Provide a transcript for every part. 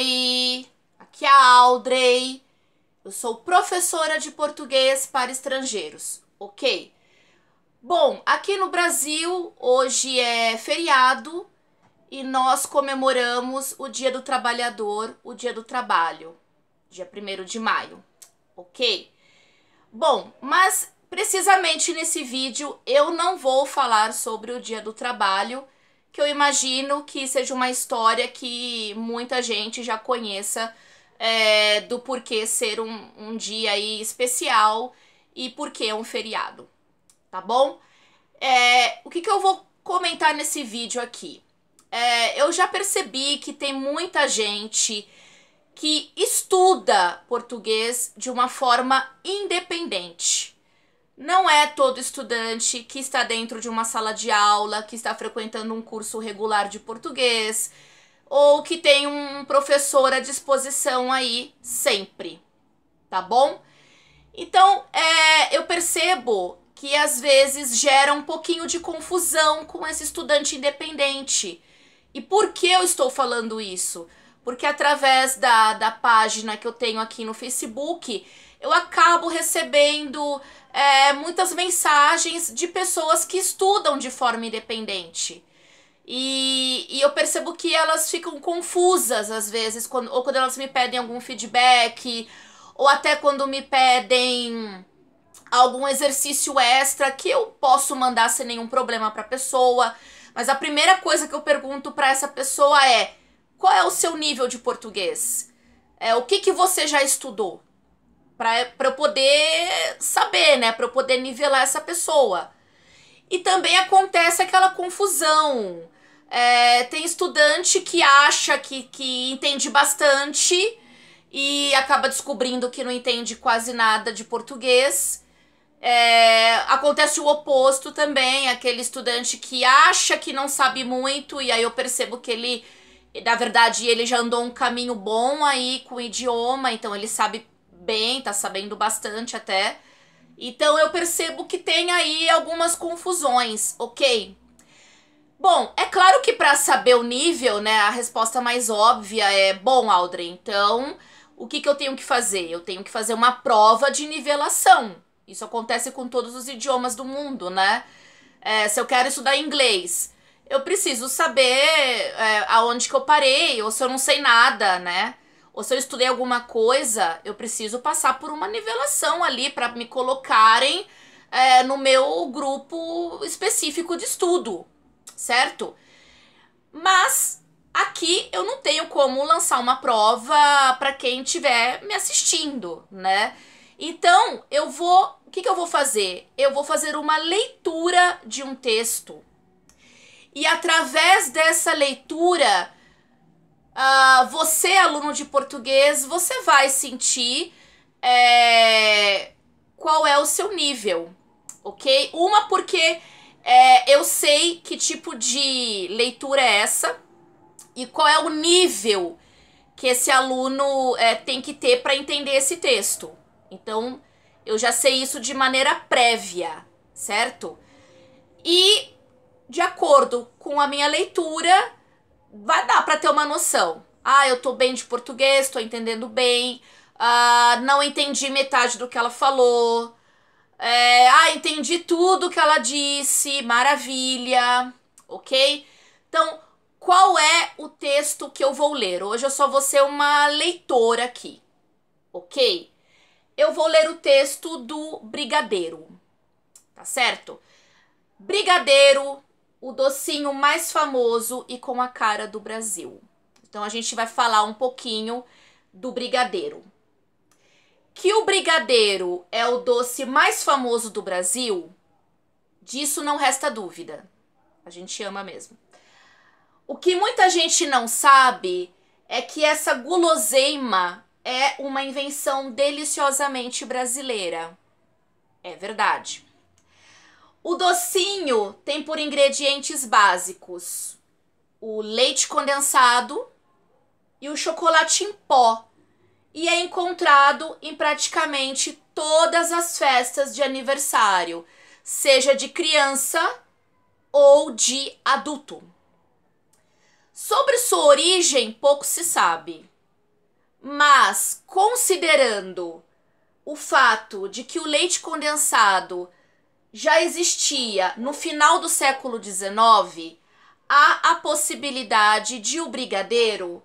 Oi, aqui é a Audrey. Eu sou professora de português para estrangeiros, ok? Bom, aqui no Brasil hoje é feriado e nós comemoramos o Dia do Trabalhador, o Dia do Trabalho, dia 1º de maio, ok? Bom, mas precisamente nesse vídeo eu não vou falar sobre o Dia do Trabalho, que eu imagino que seja uma história que muita gente já conheça, do porquê ser um dia aí especial e porquê é um feriado, tá bom? O que eu vou comentar nesse vídeo aqui? Eu já percebi que tem muita gente que estuda português de uma forma independente. Não é todo estudante que está dentro de uma sala de aula, que está frequentando um curso regular de português, ou que tem um professor à disposição aí sempre, tá bom? Então, eu percebo que às vezes gera um pouquinho de confusão com esse estudante independente. E por que eu estou falando isso? Porque através da página que eu tenho aqui no Facebook, eu acabo recebendo muitas mensagens de pessoas que estudam de forma independente. E eu percebo que elas ficam confusas às vezes, ou quando elas me pedem algum feedback, ou até quando me pedem algum exercício extra que eu posso mandar sem nenhum problema para a pessoa. Mas a primeira coisa que eu pergunto para essa pessoa é: qual é o seu nível de português? O que você já estudou? Para eu poder saber, né? Para eu poder nivelar essa pessoa. E também acontece aquela confusão. Tem estudante que acha que entende bastante e acaba descobrindo que não entende quase nada de português. Acontece o oposto também, aquele estudante que acha que não sabe muito e aí eu percebo que ele, na verdade, ele já andou um caminho bom aí com o idioma, então ele sabe bem, tá sabendo bastante até. Então eu percebo que tem aí algumas confusões, ok? Bom, é claro que para saber o nível, né, a resposta mais óbvia é: bom, Audrey, então o que eu tenho que fazer? Eu tenho que fazer uma prova de nivelação. Isso acontece com todos os idiomas do mundo, né? Se eu quero estudar inglês, eu preciso saber aonde que eu parei, ou se eu não sei nada, né? Ou se eu estudei alguma coisa, eu preciso passar por uma nivelação ali para me colocarem no meu grupo específico de estudo, certo? Mas aqui eu não tenho como lançar uma prova para quem estiver me assistindo, né? Então, o que eu vou fazer? Eu vou fazer uma leitura de um texto. E através dessa leitura, você, aluno de português, você vai sentir qual é o seu nível, ok? Porque eu sei que tipo de leitura é essa e qual é o nível que esse aluno tem que ter para entender esse texto. Então, eu já sei isso de maneira prévia, certo? E, de acordo com a minha leitura, vai dar para ter uma noção. Eu tô bem de português, tô entendendo bem. Não entendi metade do que ela falou. Entendi tudo que ela disse, maravilha, ok? Então, qual é o texto que eu vou ler? Hoje eu só vou ser uma leitora aqui, ok? Eu vou ler o texto do Brigadeiro, tá certo? Brigadeiro, o docinho mais famoso e com a cara do Brasil. Então a gente vai falar um pouquinho do brigadeiro. Que o brigadeiro é o doce mais famoso do Brasil, disso não resta dúvida. A gente ama mesmo. O que muita gente não sabe é que essa guloseima é uma invenção deliciosamente brasileira. É verdade. O docinho tem por ingredientes básicos o leite condensado e o chocolate em pó, e é encontrado em praticamente todas as festas de aniversário, seja de criança ou de adulto. Sobre sua origem, pouco se sabe. Mas, considerando o fato de que o leite condensado já existia no final do século XIX, há a possibilidade de o brigadeiro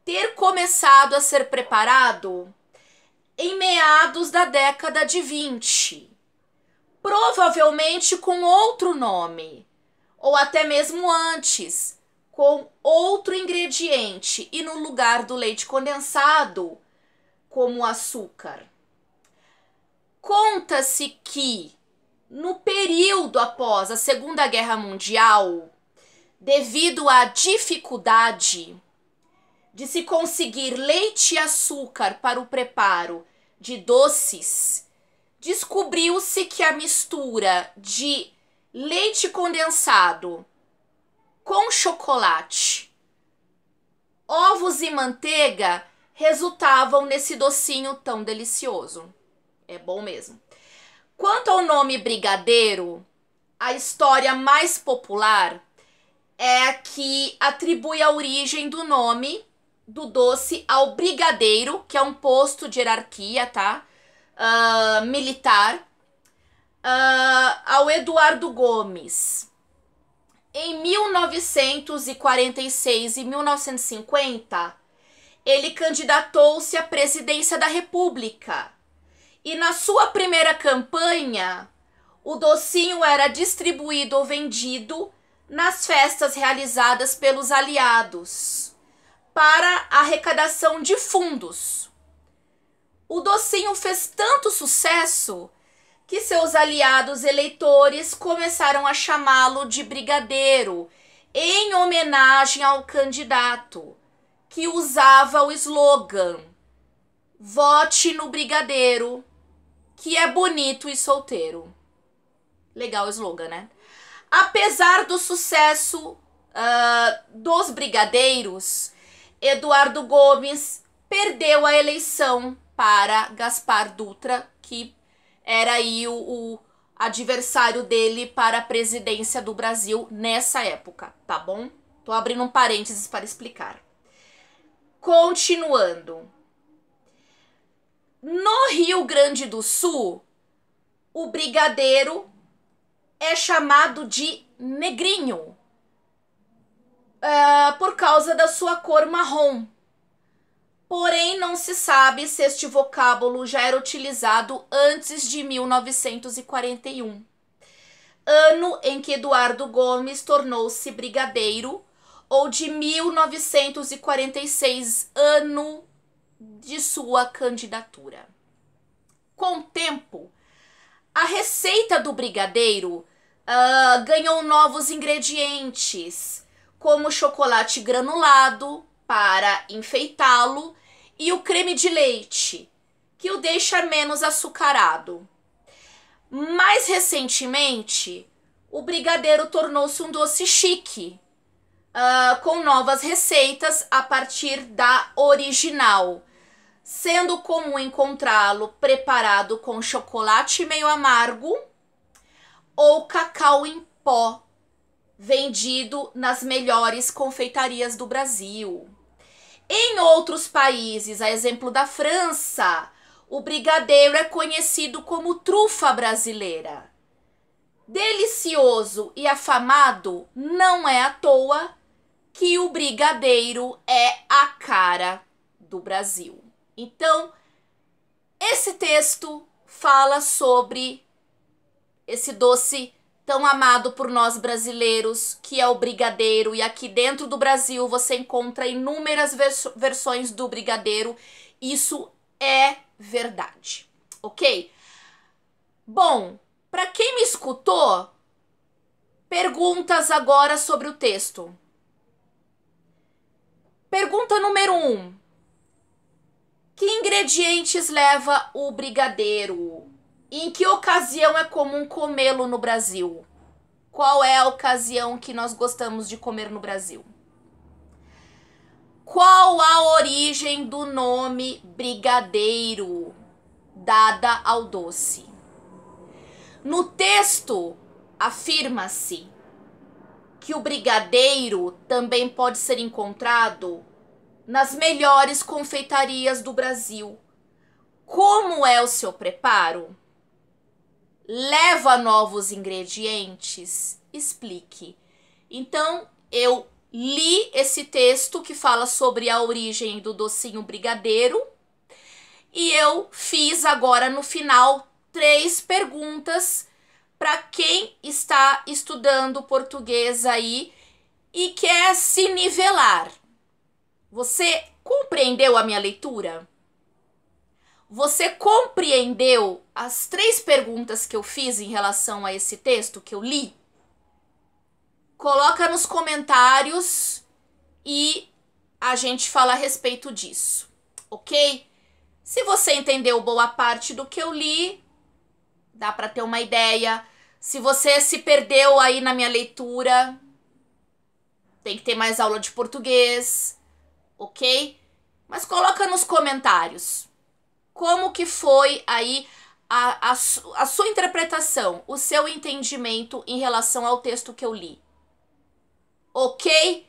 ter começado a ser preparado em meados da década de 20, provavelmente com outro nome, ou até mesmo antes, com outro ingrediente e no lugar do leite condensado, como açúcar. Conta-se que, no período após a Segunda Guerra Mundial, devido à dificuldade de se conseguir leite e açúcar para o preparo de doces, descobriu-se que a mistura de leite condensado com chocolate, ovos e manteiga resultavam nesse docinho tão delicioso. É bom mesmo. Quanto ao nome brigadeiro, a história mais popular é a que atribui a origem do nome do doce ao brigadeiro, que é um posto de hierarquia, tá? Militar, ao Eduardo Gomes. Em 1946 e 1950, ele candidatou-se à presidência da República. E na sua primeira campanha, o docinho era distribuído ou vendido nas festas realizadas pelos aliados para arrecadação de fundos. O docinho fez tanto sucesso que seus aliados eleitores começaram a chamá-lo de brigadeiro, em homenagem ao candidato, que usava o slogan "Vote no brigadeiro, que é bonito e solteiro". Legal o slogan, né? Apesar do sucesso dos brigadeiros, Eduardo Gomes perdeu a eleição para Gaspar Dutra, que era aí o adversário dele para a presidência do Brasil nessa época, tá bom? Tô abrindo um parênteses para explicar. Continuando. No Rio Grande do Sul, o brigadeiro é chamado de negrinho, por causa da sua cor marrom. Porém, não se sabe se este vocábulo já era utilizado antes de 1941, ano em que Eduardo Gomes tornou-se brigadeiro, ou de 1946, ano de sua candidatura. Com o tempo, a receita do brigadeiro ganhou novos ingredientes, como chocolate granulado para enfeitá-lo e o creme de leite, que o deixa menos açucarado. Mais recentemente, o brigadeiro tornou-se um doce chique, com novas receitas a partir da original, sendo comum encontrá-lo preparado com chocolate meio amargo ou cacau em pó, vendido nas melhores confeitarias do Brasil. Em outros países, a exemplo da França, o brigadeiro é conhecido como trufa brasileira. Delicioso e afamado, não é à toa que o brigadeiro é a cara do Brasil. Então, esse texto fala sobre esse doce tão amado por nós brasileiros, que é o brigadeiro, e aqui dentro do Brasil você encontra inúmeras versões do brigadeiro. Isso é verdade, ok? Bom, para quem me escutou, perguntas agora sobre o texto. Pergunta número 1. Que ingredientes leva o brigadeiro? Em que ocasião é comum comê-lo no Brasil? Qual é a ocasião que nós gostamos de comer no Brasil? Qual a origem do nome brigadeiro dada ao doce? No texto, afirma-se que o brigadeiro também pode ser encontrado nas melhores confeitarias do Brasil. Como é o seu preparo? Leva novos ingredientes? Explique. Então, eu li esse texto que fala sobre a origem do docinho brigadeiro e eu fiz agora no final 3 perguntas para quem está estudando português aí e quer se nivelar. Você compreendeu a minha leitura? Você compreendeu as 3 perguntas que eu fiz em relação a esse texto que eu li? Coloca nos comentários e a gente fala a respeito disso, ok? Se você entendeu boa parte do que eu li, dá para ter uma ideia. Se você se perdeu aí na minha leitura, tem que ter mais aula de português, ok? Mas coloca nos comentários como que foi aí a sua interpretação, o seu entendimento em relação ao texto que eu li. Ok?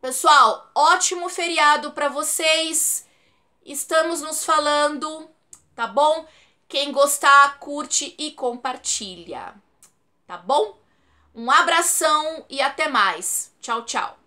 Pessoal, ótimo feriado para vocês. Estamos nos falando, tá bom? Quem gostar, curte e compartilha, tá bom? Um abração e até mais. Tchau, tchau.